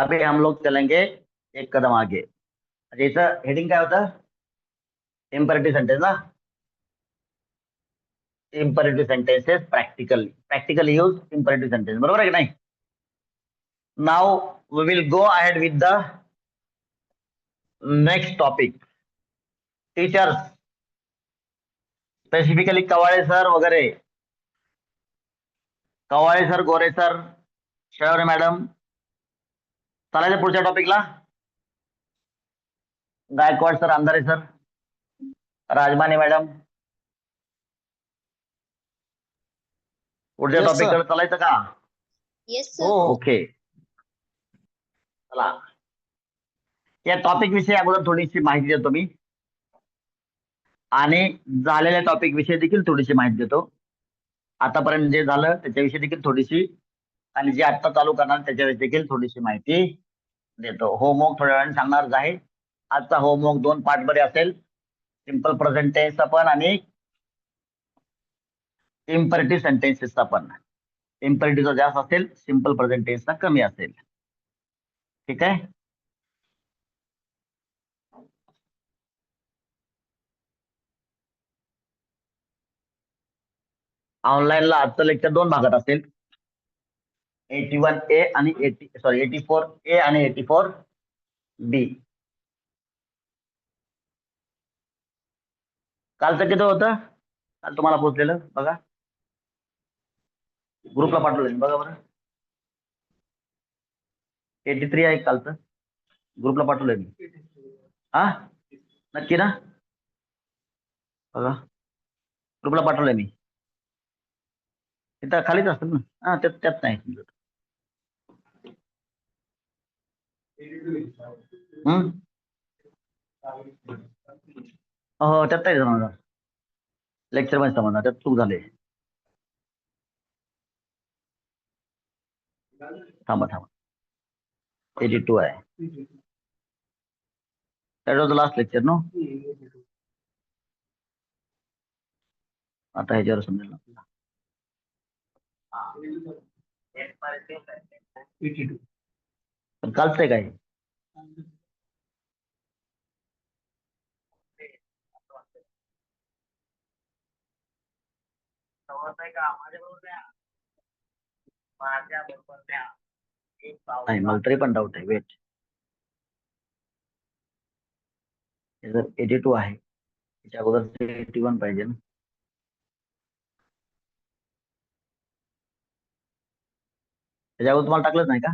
अभी हम लोग चलेंगे एक कदम आगे. अच्छा, इथं हेडिंग काय होतं? इम्परेटिव्ह सेंटेन्स ना. Imperative sentences practically use imperative sentence. बरोबर आहे की नाही? Now we will go ahead with the next topic. Teachers, specifically Kawale sir वगैरे, Kawale sir, Gore sir, Shevare madam. चालायचं पुढच्या टॉपिकला. Gaikwad sir, Andhare sir, Rajmane madam. पुढच्या Yes, टॉपिक sir. कडे चालायचं का? येस हो सर. हो. ओके, चला. या टॉपिक विषयी अगोदर थोडीशी माहिती देतो मी, आणि झालेल्या टॉपिक विषयी देखील थोडीशी माहिती देतो. आतापर्यंत जे झालं त्याच्याविषयी देखील थोडीशी, आणि जे आता चालू करणार त्याच्याविषयी देखील थोडीशी माहिती देतो. होमवर्क थोड्या वेळाने सांगणारच आहे. आजचा होमवर्क 2 पार्ट मध्ये असेल. सिंपल प्रेझेंट टेन्सचा पण आणि इम्परेटिव्ह सेंटेन्सेसचा पण. इम्परेटिव्हचा जास्त असेल, सिंपल प्रेझेंट टेन्सचा कमी असेल. ठीक आहे. ऑनलाईनला आजचं लेक्चर 2 भागात असेल. 81A आणि 84A आणि 84B. कालचं किती होतं? काल तुम्हाला पोहोचलेलं बघा, ग्रुपला पाठवलं बघा बरं. 83 आहे कालचं, ग्रुपला पाठवलंय मी. हा, नक्की ना? बघा, ग्रुपला पाठवलंय मी. तिथं खालीच असेल ना. हा, त्यात नाही. हो, त्यात नाही समजणार. लेक्चर मध्ये समजणार, त्यात चूक झाली. थांबा 82 आहे. That was the last lecture no. आता ह्याच्यावर समजेल ना. पण कालचं आहे काय? नाही, मला तरी पण डाऊट आहे. वेट, जर 82 आहे त्याच्या अगोदर 81 पाहिजे ना. त्याच्या अगोदर तुम्हाला टाकलंच नाही का?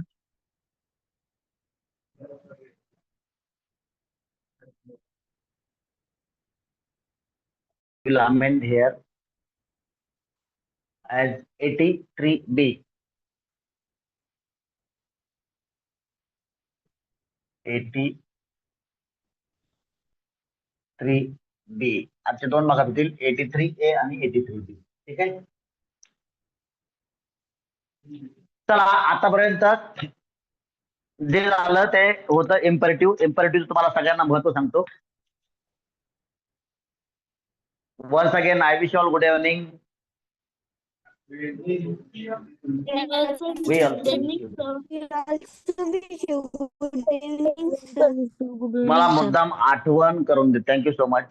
Will amend here as 83B. 83B. आजचे 2 भागात होतील, 83A आणि 83B. ठीक आहे. चला, आतापर्यंत जे झालं ते होतं इम्परेटिव्ह. इम्परेटिव्ह तुम्हाला सगळ्यांना महत्व सांगतो. Once again I wish all good evening. मला मुद्दाम आठवण करून दे. Thank you so much.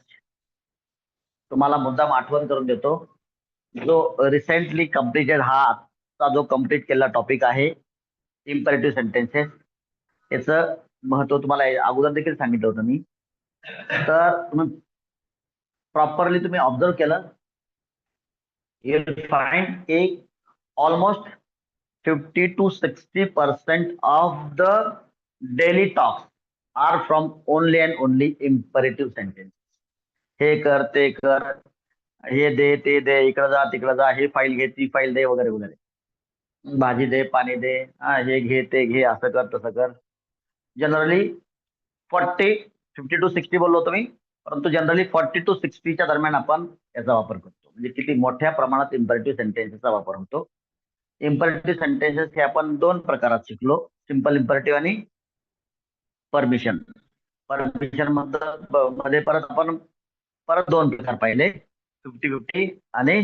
तुम्हाला मुद्दाम आठवण करून देतो, जो रिसेंटली कम्प्लिटेड हा आजचा जो कम्प्लीट केलेला टॉपिक आहे इम्परेटिव्ह सेंटेन्सेस, याचं महत्व तुम्हाला अगोदर देखील सांगितलं होतं मी. तर प्रॉपरली तुम्ही ऑब्झर्व केलं, you will find almost 50 to 60% of the daily talks are from only and only imperative sentence. हे कर, ते कर, हे दे, ते दे, इकडे जा, तिकडे जा, हे फाईल घे, ती फाईल दे, वगैरे वगैरे. भाजी दे, पाणी दे, हे घे, ते घे, असं कर, तसं कर. जनरली 50 to 60 बोललो तुम्ही, परंतु जनरली 40 to 60च्या दरम्यान आपण याचा वापर करतो. म्हणजे किती मोठ्या प्रमाणात इम्परेटिव्ह सेंटेन्सेसचा वापर होतो. इम्परेटिव्ह सेंटेन्सेस हे आपण 2 प्रकारात शिकलो, सिंपल इम्परेटिव्ह आणि परमिशन. परमिशन मध्ये परत आपण 2 प्रकार पाहिले, 50-50 आणि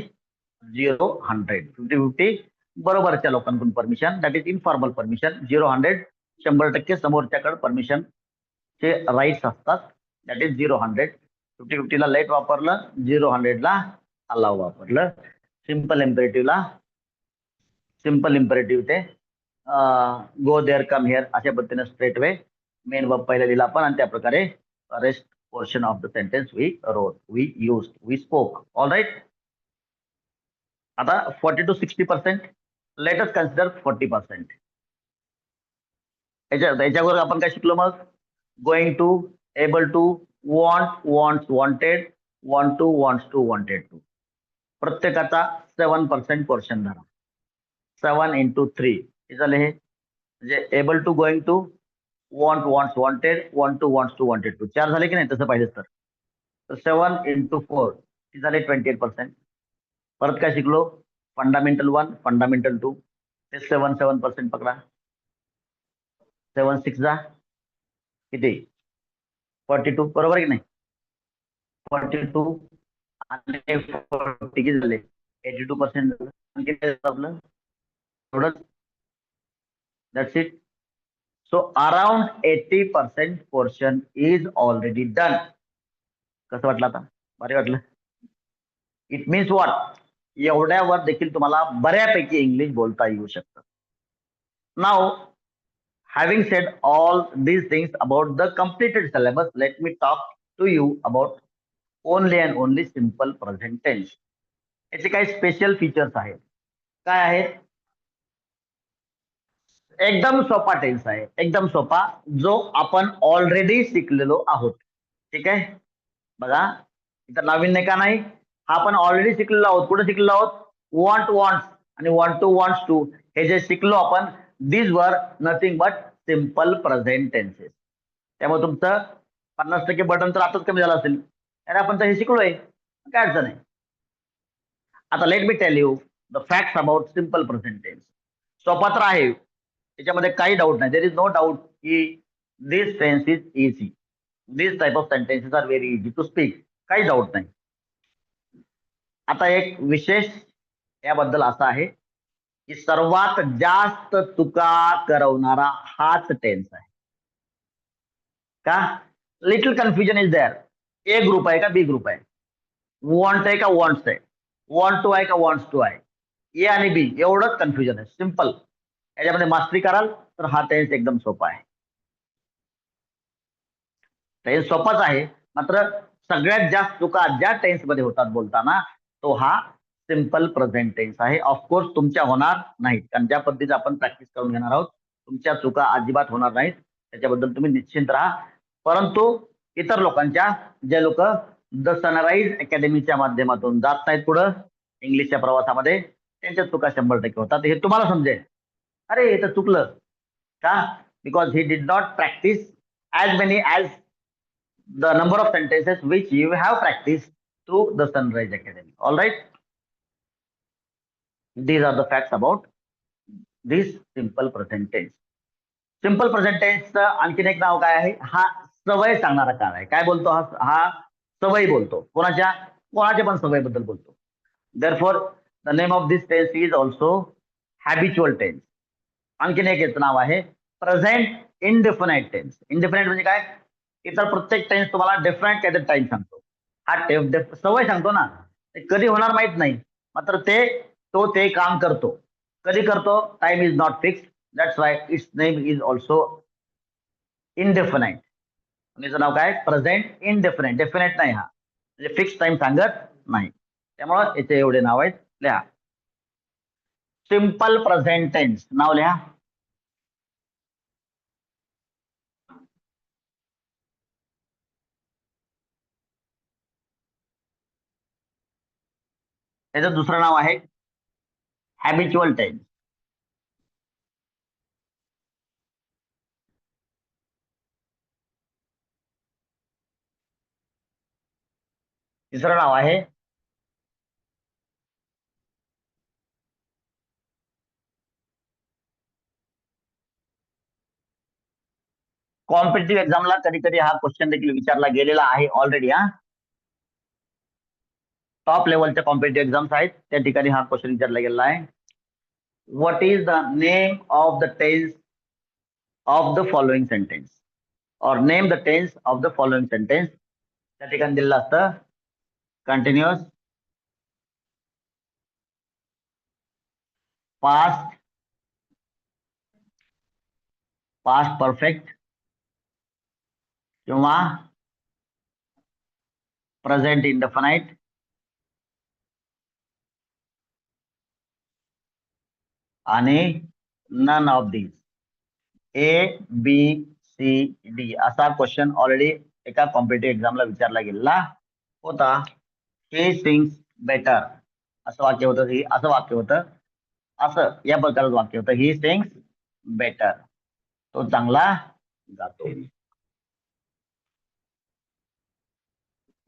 0-100. 50-50 बरोबरच्या लोकांकडून permission, that is informal permission. 0-100 100% समोरच्याकडे परमिशन चे राईट्स असतात. That is 0-100. 50-50ला लेट वापरलं, 0-100ला अलाव वापरलं. सिंपल इम्पेरेटिव्ह ते गो देअर कम हिअर अशा पद्धतीने स्ट्रेट वे मेन वर्ब पहिला लिहिला आपण आणि त्या प्रकारे rest portion of the sentence we wrote, we use, we spoke. All right. आता 40-60%. Let us consider 40%. याच्यावर आपण काय शिकलो मग? Going to, able to, want, wants, wanted, want to, wants to, wanted to. प्रत्येकाचा 7% पोर्शन धरा. 7 into 3 हे झाले. हे म्हणजे able to, going to, want, wants, wanted, want to, wants to, wanted to. 4 झाले की नाही तसं पाहिजे तर. 7 into 4 हे झाले 28%. परत काय शिकलो? फंडामेंटल 1, फंडामेंटल 2 ते 7% पकडा. 7 6 जा किती? 42. बरोबर की नाही? 42 आणि 40 किती झाले? 82% झालं. आणि किती आपलं थोडं. That's it. So around 80% portion is already done. कसं वाटलं आता? भारी वाटलं? It means what? एवढ्यावर देखील तुम्हाला बऱ्यापैकी इंग्लिश बोलता येऊ शकतं. Now having said all these things about the completed syllabus, let me talk to you about only and only simple present tense. याचे काही स्पेशल फीचर्स आहेत. काय आहेत? एकदम सोपा टेन्स आहे, एकदम सोपा, जो आपण ऑलरेडी शिकलेलो आहोत. ठीक आहे. बघा इथं नाविन्य का नाही? हा आपण ऑलरेडी शिकलेलो आहोत. कुठे शिकलेलो आहोत? वॉन्ट, वॉन्ट्स आणि वॉन्ट टू, वॉन्ट्स टू हे जे शिकलो आपण, this were nothing but simple present tenses. त्यामुळे तुमचं 50% बटन तर आताच कमी झालं असेल. अरे आपण तर हे शिकलोय, काय अडचण आहे. आता let me tell you the facts about simple present tense. सोपा तर आहे, त्याच्यामध्ये काही डाऊट नाही. देर इज नो डाऊट की this tense is easy. This type of sentences are very easy to speak. काही डाऊट नाही. आता एक विशेष याबद्दल असा आहे की सर्वात जास्त चुका करवणारा हाच टेन्स आहे. का? Little confusion is there. A group आहे का बी ग्रुप आहे? वॉन्ट आहे का वॉन्ट्स आहे? वॉन्ट टू आहे का वॉन्ट्स टू आहे? ए आणि बी एवढंच कन्फ्युजन आहे. सिम्पल. याच्यामध्ये मास्टरी कराल तर हा टेन्स एकदम सोपा आहे. टेन्स सोपाच आहे, मात्र सगळ्यात जास्त चुका ज्या टेन्स मध्ये होतात बोलताना तो हा सिम्पल प्रेझेंट टेन्स आहे. ऑफकोर्स तुमच्या होणार नाहीत, कारण ज्या पद्धतीने आपण प्रॅक्टिस करून घेणार आहोत तुमच्या चुका अजिबात होणार नाहीत, त्याच्याबद्दल तुम्ही निश्चिंत राहा. परंतु इतर लोकांच्या, जे लोक द सनराईज अकॅडमीच्या माध्यमातून जात नाहीत पुढं इंग्लिशच्या प्रवासामध्ये, त्यांच्या चुका 100% होतात. हे तुम्हाला समजेल. अरे हे तर चुकलं का? Because he did not practice as many as the number of sentences which you have practiced through the Sunrise Academy. All right. These are the facts about this simple present tense. Simple present tense आणखीन एक नाव काय आहे? हा सवय सांगणारा काळ आहे. काय बोलतो हा सवय बोलतो. कोणाच्या पण सवयीबद्दल बोलतो. Therefore the name of this tense is also habitual tense. आणखीन एक याचं नाव आहे प्रेझेंट इनडेफिनाइट टेन्स. इनडेफिनाइट म्हणजे काय? इतर प्रत्येक टेन्स तुम्हाला डेफिनाइट काहीतरी टाइम सांगतो. हा सवय सांगतो ना, ते कधी होणार माहित नाही, मात्र ते काम करतो. कधी करतो? Time is not fix. That's why it's name is also indefinite. याचं नाव काय? Present indefinite. डेफिनेट नाही, हा म्हणजे फिक्स टाइम सांगत नाही. त्यामुळं याचे एवढे नाव आहेत. लिहा सिंपल प्रेझेंट टेन्स. नाव लिहा. त्याचं दुसरं नाव आहे हॅबिच्युअल टेन्स. तिसरं नाव आहे कॉम्पिटेटिव्ह एक्झामला कधी कधी हा क्वेश्चन देखील विचारला गेलेला आहे ऑलरेडी. हा टॉप लेवलच्या कॉम्पिटेटिव्ह एक्झाम्स आहेत त्या ठिकाणी हा क्वेश्चन विचारला गेलेला आहे. What is the name of the tense of the following sentence or name the tense of the following sentence. त्या ठिकाणी दिलेलं असतं कंटिन्युअस, पास्ट, पास्ट परफेक्ट किंवा प्रेझेंट इंडेफिनाइट आणि none of these. A B C D असा question already एका competitive एक्झामला विचारला गेलेला होता. ही सिंग्स बेटर असं वाक्य होतं, ही असं वाक्य होतं, असं या प्रकारचं वाक्य होतं, ही सिंग्स बेटर, तो चांगला गातो.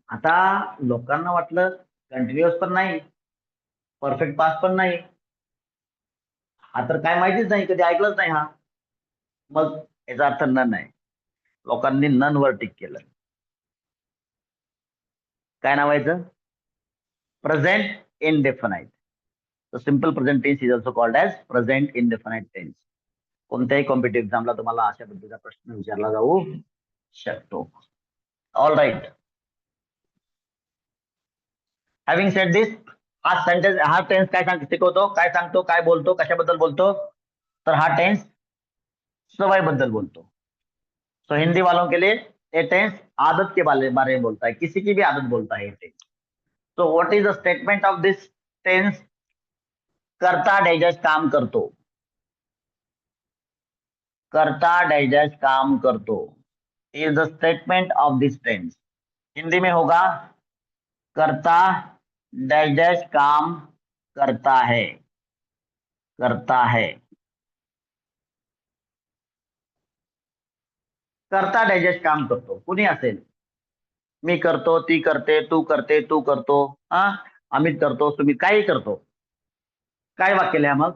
आता लोकांना वाटलं कंटिन्युअस पण नाही, परफेक्ट पास पण नाही, हा तर काय माहितीच नाही, कधी ऐकलंच नाही हा. मग याचा अर्थ नन आहे. लोकांनी नन वर टिक केलं. काय नावायचं? Present indefinite. So simple present tense is also called as present indefinite tense. कोणत्याही कॉम्पिटेटिव्ह एक्झामला तुम्हाला अशा पद्धतीचा प्रश्न विचारला जाऊ शकतो. All right. Having said this, हा सेंटेन्स, हा टेन्स काय शिकवतो, काय सांगतो, काय बोलतो, कशाबद्दल बोलतो, तर हा टेन्स सवय बद्दल बोलतो. सो हिंदी वालों के लिए ये टेंस आदत के बारे में बोलता है, किसी की भी आदत बोलता है ये tense. So what is the statement of this tense? करता डायजेस्ट काम करतो, करता डाइजेस्ट काम करतो is the statement of this tense. Hindi में होगा करता डाइजेस्ट काम करता है, करता है. करता डायजेस्ट काम करतो कुणी असेल, मी करतो, ती करते, तू करते, तू करतो, हा अमित करतो, तुम्ही काही करतो. काय वाक्य लिहा मग.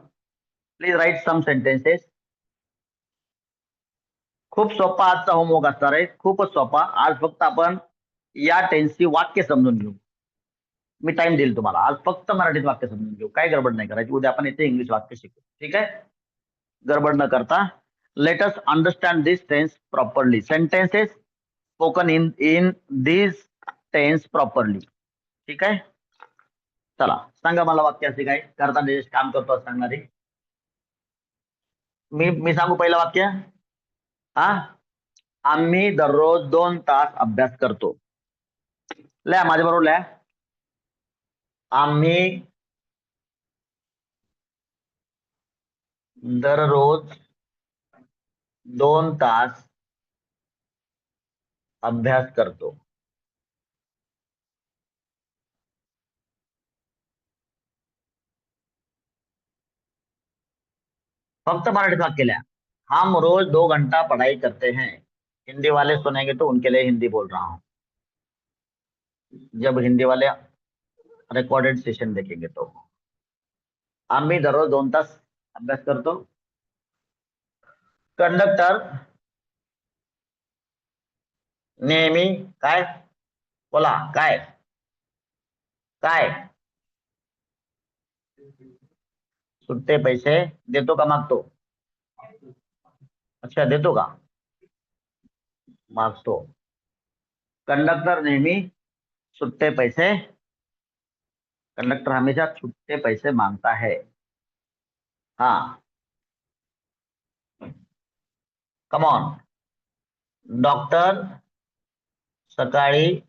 Please write some sentences. खूप सोपा आजचा होमवर्क असणार आहे, खूपच सोपा. आज फक्त आपण या टेन्सची वाक्य समजून घेऊ. मी टाइम देईल तुम्हाला. आज फक्त मराठीत वाक्य समजून घेऊ, काय गडबड नाही करायची. उद्या आपण इथे इंग्लिश वाक्य शिकू, ठीक आहे. गडबड न करता let us understand this tense properly. Sentences spoken in this tense properly, ठीक आहे. चला सांगा मला वाक्य असे काय, करता देश काम करतो असं सांगणारी. मी सांगू पहिलं वाक्य. हा, आम्ही दररोज 2 तास अभ्यास करतो. लिहा माझ्याबरोबर लिहा. आम्ही दररोज 2 तास अभ्यास करतो. फक्त मराठीत वाक्य लिहा. हम रोज 2 घंटा पढ़ाई करते हैं. हिंदी वाले सुनेंगे तो उनके लिए हिंदी बोल रहा हूं. जब हिंदी वाले रेकॉर्डेड सेशन देखेंगे तो. आम्ही दररोज 2 तास अभ्यास करतो. कंडक्टर नेहमी काय, बोला काय, काय सुट्टे पैसे देतो का मागतो? अच्छा देतो का, मागतो. कंडक्टर नेहमी सुट्टे पैसे, कंडक्टर हमेशा छुट्टे पैसे मांगता है. हाँ, कम ऑन. डॉक्टर सकाळी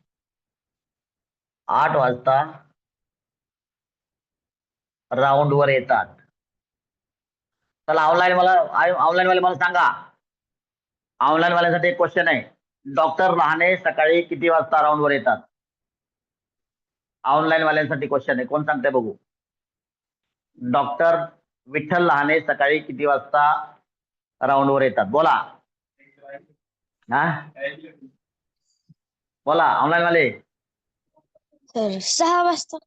8 वाजता राऊंड वर येतात. चला ऑनलाईन वाले मला सांगा. ऑनलाईन वाल्यासाठी एक क्वेश्चन आहे. डॉक्टर लहाने सकाळी किती वाजता राऊंड वर येतात? ऑनलाईन वाल्यांसाठी क्वेश्चन आहे, कोण सांगते बघू. डॉक्टर विठ्ठल लहाने सकाळी किती वाजता राऊंड वर येतात? बोला. हा बोला ऑनलाईन वाले. सर 6 वाजता.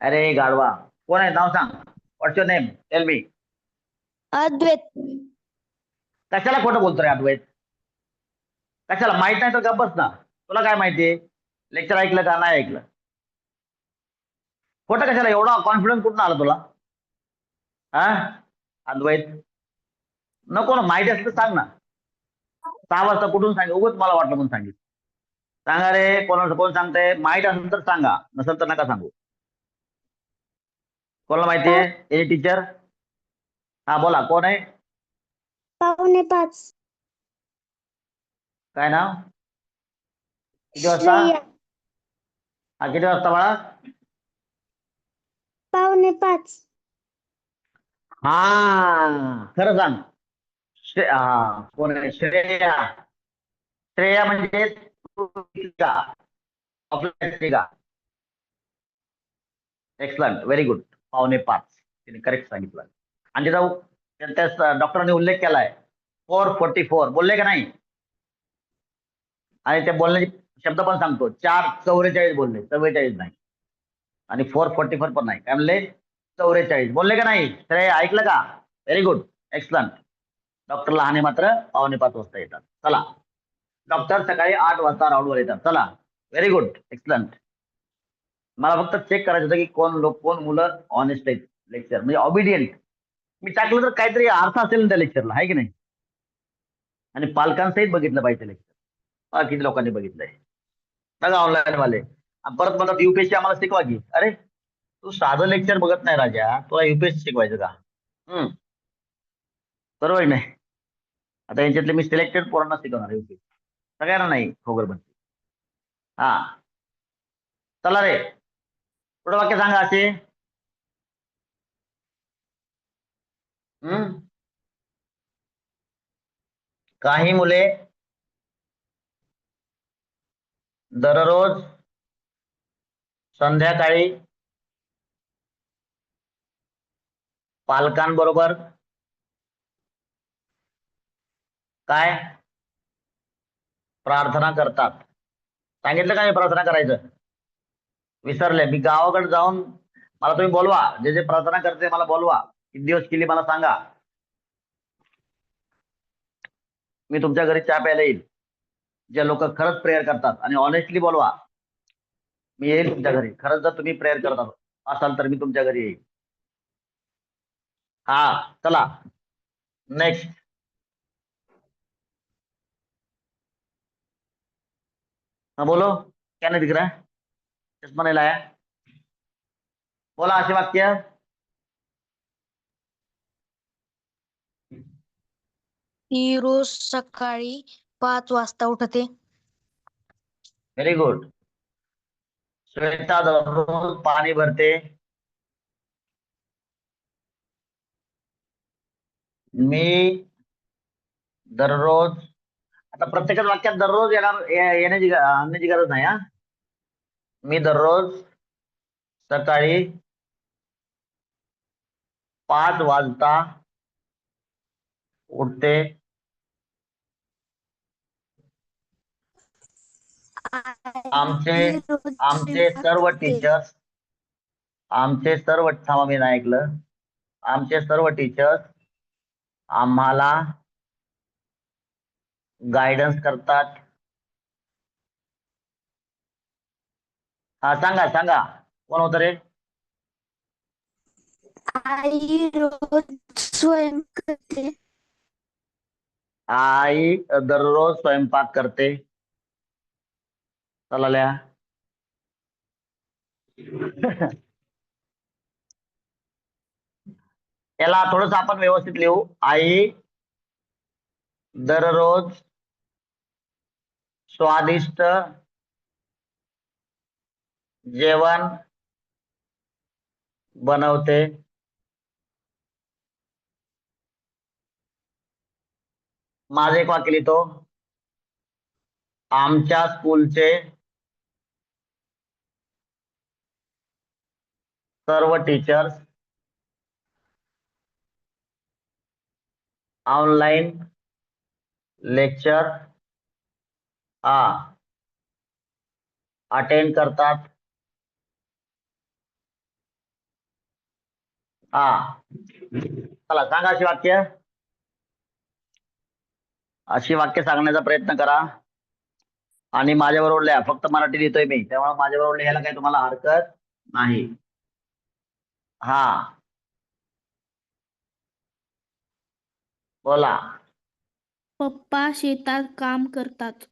अरे गाडवा, कोण आहे नाव सांग. व्हॉट्स युअर नेम, टेल मी. अद्वैत. कशाला खोटं बोलतो रे अद्वैत? कशाला? माहित नाही तर गप्प बस ना. तुला काय माहितीये? लेक्चर ऐकलं का नाही ऐकलं? खोटं कशाला? एवढा कॉन्फिडन्स कुठून आला तुला? हा अद्वैत, नको ना, माहिती असलं तर सांग ना. 6 वाजता कुठून सांग, उगाच मला वाटलं म्हणून सांगितलं. सांगा रे, कोण सांगतंय? माहित असेल तर सांगा, नसेल तर नका सांगू. कोणाला माहितीये? Any teacher? हा बोला, कोण आहे? 4:45. काय नाव? किती वाजता? श्रेया. हा, किती वाजता बाळा? 4:45. हा, खरं सांग. हा, कोण आहे? श्रेया. श्रेया म्हणजे तू का? ऑफलाईन का? Excellent, very good. 4:45 तिने करेक्ट सांगितलं. आणि त्या डॉक्टरांनी उल्लेख केलाय 4:44, बोलले का नाही? आणि ते बोलण्याचे शब्द पण सांगतो, 4:44 बोलले, 44 नाही. आणि 4:44 पण नाही. काय म्हणले? 44 बोलले का नाही? श्रेय ऐकलं का? Very good, excellent. Doctor Lahane मात्र 4:45 येतात. चला, डॉक्टर सकाळी 8 वाजता राऊंडवर येतात. चला, व्हेरी गुड, एक्सलंट. मला फक्त चेक करायचं होतं की कोण मुलं ऑनेस्ट आहेत लेक्चर, म्हणजे ऑबिडियंट. मी टाकलं तर काहीतरी अर्थ असेल ना त्या लेक्चरला, आहे की नाही? आणि पालकांसहित बघितलं पाहिजे लेक्चर. किती लोकांनी बघितलंय बघा ऑनलाईन वाले. आणि परत म्हणतात युपीएससी आम्हाला शिकवा की. अरे, तू साधं लेक्चर बघत नाही राजा, तुला युपीएससी शिकवायचं का? बरोबर आहे नाही? आता यांच्यातले मी सिलेक्टेड पोरांना शिकवणार युपीएससी, सगळ्यांना नाही खोगरबंदी. हा, चला रे, पुढे वाक्य सांगा असे. हम्म काही मुले दररोज संध्याकाळी पालकांबरोबर काय प्रार्थना करतात. सांगितलं काय प्रार्थना करायचं? विसरले. मी गावाकडे जाऊन, मला तुम्ही बोलवा, जे जे प्रार्थना करते मला बोलवा, किती दिवस केली मला सांगा, मी तुमच्या घरी चहा प्यायला येईल. जे लोक खरंच प्रेयर करतात आणि ऑनेस्टली बोलवा, मी येईल तुमच्या घरी. खरंच जर तुम्ही प्रेयर करत असाल तर मी तुमच्या घरी येईल. हा, चला नेक्स्ट. हाँ बोलो, क्या नहीं दिख रहा है? चश्मा नहीं लाया? बोला असे वाक्य. ती रोज सकाळी 5 वाजता उठते. Very good. श्वेता दररोज पाणी भरते. मी दररोज, आता प्रत्येकच वाक्यात दररोज आणण्याची गरज नाही. हा, मी दररोज सकाळी 5 वाजता उठते. आमचे आई रोज आमचे स्वयंपाक सर्व करते. टीचर्स आमचे सर्व थांबा, मी नाही ऐकलं. आमचे सर्व टीचर्स आम्हाला गायडन्स करतात. हा, सांगा सांगा, कोण होतं रे? आई रोज स्वयंपाक करते. आई दररोज स्वयंपाक करते. चला लिहा. याला थोडस आपण व्यवस्थित लिहू. आई दररोज स्वादिष्ट जेवण बनवते. माझं एक वाक्य लिहितो. आमच्या स्कूलचे सर्व टीचर्स ऑनलाईन लेक्चर अटेंड करतात. हा, चला सांगा अशी वाक्य. अशी वाक्य सांगण्याचा प्रयत्न करा. आणि माझ्याबरोबर लिहा. फक्त मराठी लिहितोय मी, त्यामुळे माझ्याबरोबर लिहायला काही तुम्हाला हरकत नाही. हा, बोला. पप्पा शेतात काम करतात.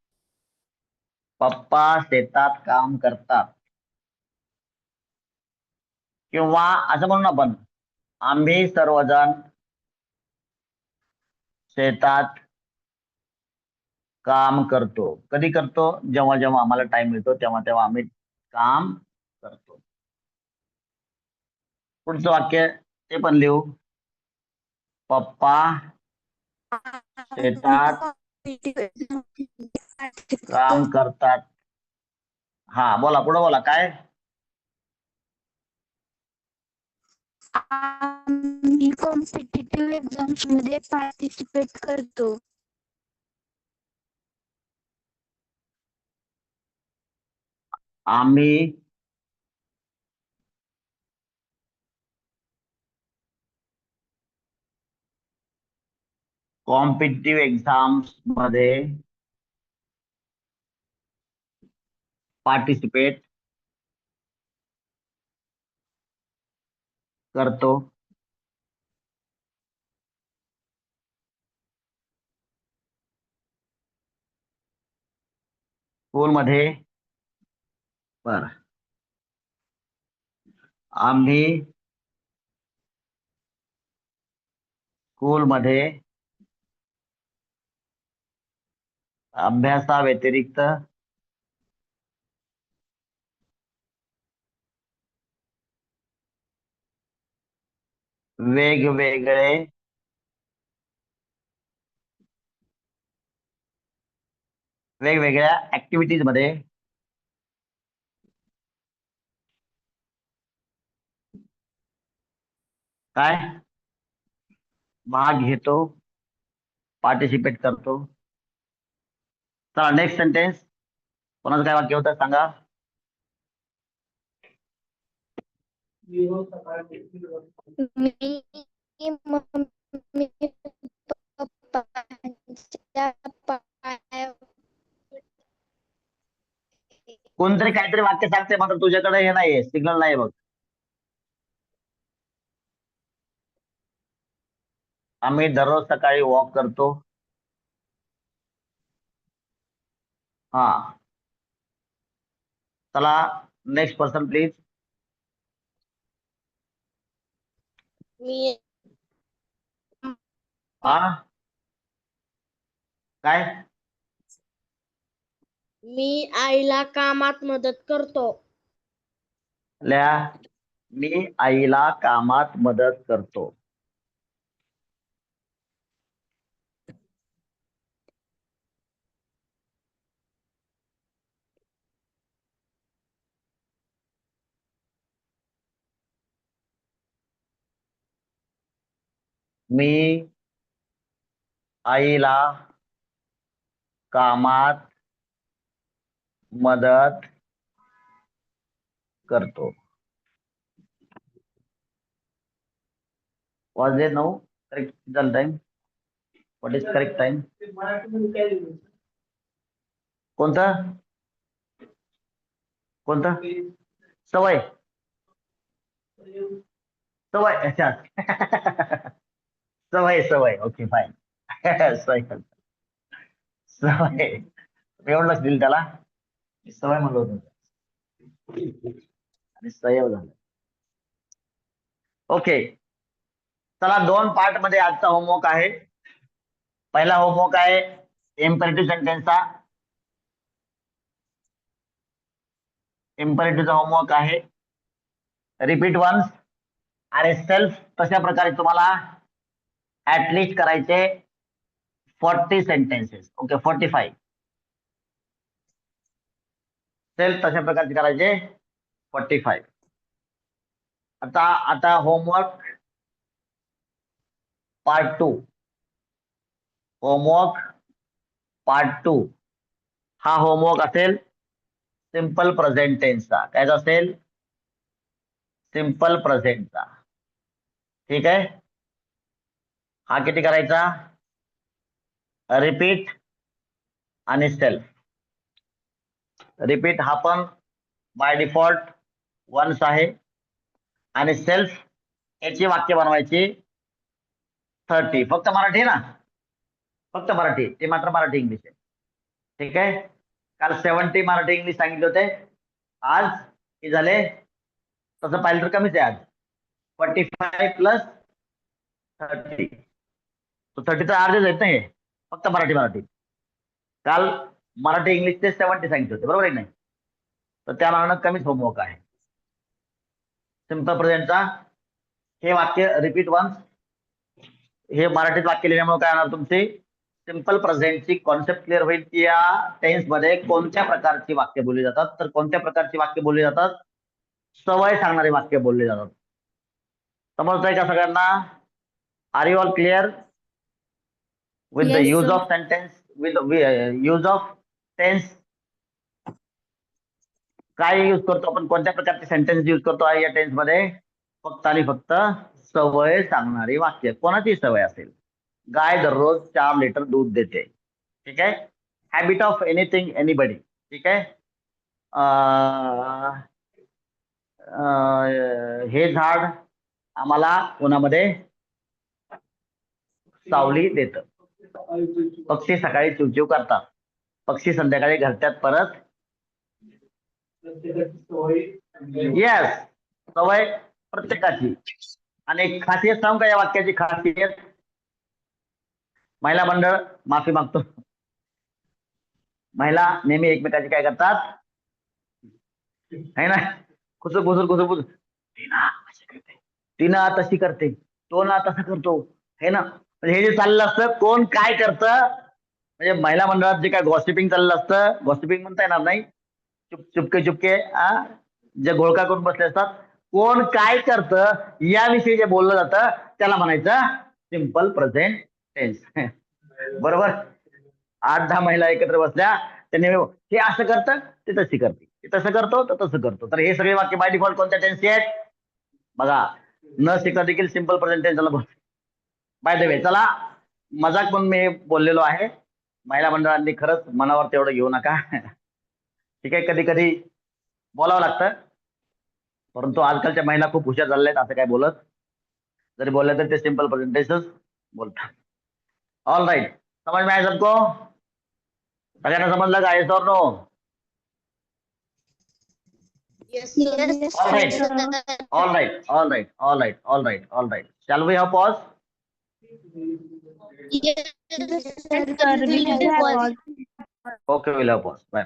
पप्पा शेतात काम करतात. किंवा असं म्हणून आपण, आम्ही सर्वजण शेतात काम करतो. कधी करतो? जेव्हा जेव्हा आम्हाला टाइम मिळतो तेव्हा तेव्हा आम्ही काम करतो. पुढचं वाक्य ते पण लिहू. पप्पा शेतात काम करतात. हा बोला, पुढे बोला. काय? आम्ही कॉम्पिटिटिव्ह एक्झाम्स मध्ये पार्टिसिपेट करतो. आम्ही कॉम्पिटिटिव्ह एक्झाम्स मध्ये पार्टिसिपेट करतो. स्कूलमध्ये बर, आम्ही स्कूलमध्ये अभ्यासाव्यतिरिक्त वेगवेगळे वेगवेगळ्या ऍक्टिव्हिटीज मध्ये काय भाग घेतो, पार्टिसिपेट करतो. चला नेक्स्ट सेंटेन्स. कोणाचं काय वाक्य होतं सांगा. मी मम्मी पप्पांच्या पाया कोणतरी काहीतरी वाक्य सांगते, मात्र तुझ्याकडे हे नाहीये, सिग्नल नाही बघ. आम्ही दररोज सकाळी वॉक करतो. हा चला नेक्स्ट पर्सन प्लीज. मी हा काय? मी आईला कामात मदत करतो. मी आईला कामात मदत करतो. मी आईला कामात मदत करतो. Was there no correct time? What is correct time? कोणता कोणता? सवय सवय अच्छा सवय सवय ओके फाईन. सवय सवय एवढं लक्ष दिलं त्याला. सवय म्हणलं होतं आणि सयव झालं. ओके चला, 2 पार्ट मध्ये आजचा होमवर्क आहे. पहिला होमवर्क आहे इम्परेटिव्ह सेंटेन्सचा. इम्परेटिव्हचा होमवर्क आहे रिपीट वन्स आणि सेल्फ. तशा प्रकारे तुम्हाला ऍटलिस्ट करायचे 40 सेंटेन्सेस. ओके 45. सेल्फ तशा प्रकारचे करायचे 45. आता आता होमवर्क पार्ट 2. होमवर्क पार्ट 2 हा होमवर्क असेल सिंपल प्रेझेंट टेन्सचा. काय असेल? सिंपल प्रेझेंटचा. ठीक आहे. हा किती करायचा? रिपीट आणि सेल्फ. रिपीट हा पण बाय डिफॉल्ट वन्स आहे आणि सेल्फ याची वाक्य बनवायची 30. फक्त मराठी ना. फक्त मराठी, ते मात्र मराठी इंग्लिश आहे. ठीक आहे. काल 70 मराठी इंग्लिश सांगितले होते, आज हे झाले, तसं पाहिलं तर कमीच आहे आज, 45 प्लस 30, 30 तर अर्धेच आहेत ना हे, फक्त मराठी. काल मराठी इंग्लिशचे 70 सांगितले होते, बरोबर आहे नाही? तर त्या मानानं कमीच होमवर्क आहे. सिंपल प्रेझेंटचा हे वाक्य रिपीट वन्स. हे मराठीत वाक्य लिहिल्यामुळे काय होणार, तुमची सिंपल प्रेझेंटची कॉन्सेप्ट क्लिअर होईल की या टेन्स मध्ये कोणत्या प्रकारची वाक्य बोलली जातात. तर कोणत्या प्रकारची वाक्य बोलली जातात? सवय सांगणारी वाक्य बोलली जातात. समजतंय का सगळ्यांना? Are you all clear with the Yes, use sir. Of sentence, with use of tense? काय यूज करतो आपण, कोणत्या प्रकारचे सेंटेन्स यूज करतो आहे या टेन्स मध्ये? फक्त आणि फक्त सवय सांगणारी वाक्य. कोणाची सवय असेल? गाय दररोज 4 लिटर दूध देते. ठीक आहे. Habit of anything anybody. ठीक आहे. हे झाड आम्हाला उन्हामध्ये सावली देतं. पक्षी सकाळी चिवचिव करतात. पक्षी संध्याकाळी घरट्यात परत. येस, सवय प्रत्येकाची. आणि खासियत सांगू का या वाक्याची खासियत? महिला मंडळ, माफी मागतो, महिला नेहमी एकमेकाची काय करतात है ना, खुसुर टीना अशी करते, टीना तशी करते, तो ना तसं करतो, है ना. म्हणजे हे जे चाललं असतं, कोण काय करतं, म्हणजे महिला मंडळात जे काय गॉसिपिंग चाललं असतं, गॉसिपिंग म्हणता येणार नाही, चुपके जे घोळका करून बसले असतात, कोण काय करतं याविषयी जे बोललं जातं त्याला म्हणायचं सिंपल प्रेझेंट टेन्स. बरोबर. 8-10 महिला एकत्र बसल्या, त्यांनी हे असं करतं, ते तशी करते, ते तसं करतो तर तसं करतो. तर हे सगळे वाक्य बाय डिफॉल्ट कोणत्या टेन्सचे आहेत? बघा, न शिकता देखील सिंपल प्रेझेंट टेन्सला बोल. बाय द वे, चला मजाक पण मी बोललेलो आहे, महिला मंडळांनी खरंच मनावर तेवढं घेऊ नका. ठीक आहे. कधी कधी बोलावं लागतं, परंतु आजकालच्या महिला खूप हुशार झालेल्या आहेत, असं काय बोलत जरी बोललं तर ते सिंपल प्रेझेंट टेन्सच बोलतात. ऑल राईट, समझ में आया सबको? सगळ्यांना समजलं का? येस और no? Yes, yes, All right. sir. All right. Shall we have pause? Yes, Yes, sir. We will have all. Okay, we'll have pause. Bye.